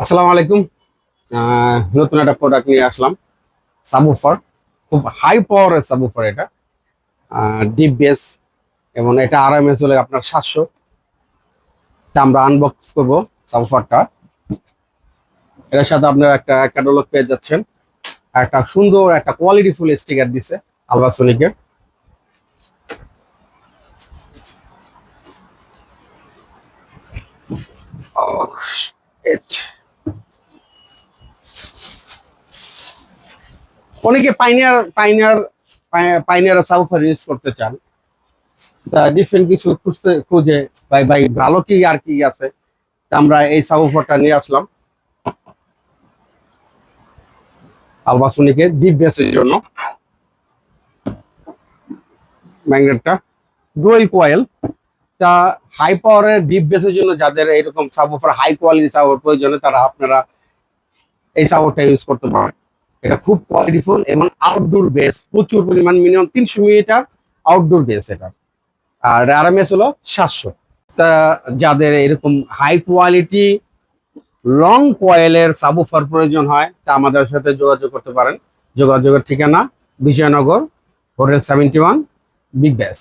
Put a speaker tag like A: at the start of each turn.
A: আসসালামু আলাইকুম। নতুন একটা প্রোডাক্ট নিয়ে আসলাম, সাবউফার। খুব হাই পাওয়ারের সাবউফার এটা, ডিপ বেস, এবং এটা আরএমএস হলে আপনার 700। তা আমরা আনবক্স করব সাবউফারটা। এটার সাথে আপনার একটা ক্যাটালগ পেয়ে যাচ্ছেন, আর একটা সুন্দর একটা কোয়ালিটি ফুল স্টিকার দিছে আলবাসোনিকের। অনেকে পাইনিয়ার সাবউফার ইউজ করতে চান, তা ডিফারেন্ট কিছু খুঁজে ভাই ভাই ভালো কি আর কি আছে, তা আমরা এই সাবউফারটা নিয়ে আসলাম আলবাসনিকের ডিপ বেসের জন্য। ম্যাগনেটটা ডুয়েল কোয়েল। তা হাই পাওয়ারের ডিপ বেসের জন্য যাদের এরকম সাবউফার হাই কোয়ালিটি সাবউফার প্রয়োজন, তারা আপনারা এই সাবউফারটা ইউজ করতে পারেন। এটা খুব কোয়ালিটিফুল এবং আউটডোর বেস, প্রচুর পরিমাণ, মিনিমাম 300 মিটার আউটডোর বেস এটা। আর আরএমএস হলো 700। তা যাদের এরকম হাই কোয়ালিটি লং কয়েলের সাবউফার প্রয়োজন হয়, তা আমাদের সাথে যোগাযোগ করতে পারেন। যোগাযোগের ঠিকানা বিজয়নগর, হোটেল 71, বিগ ব্যাস।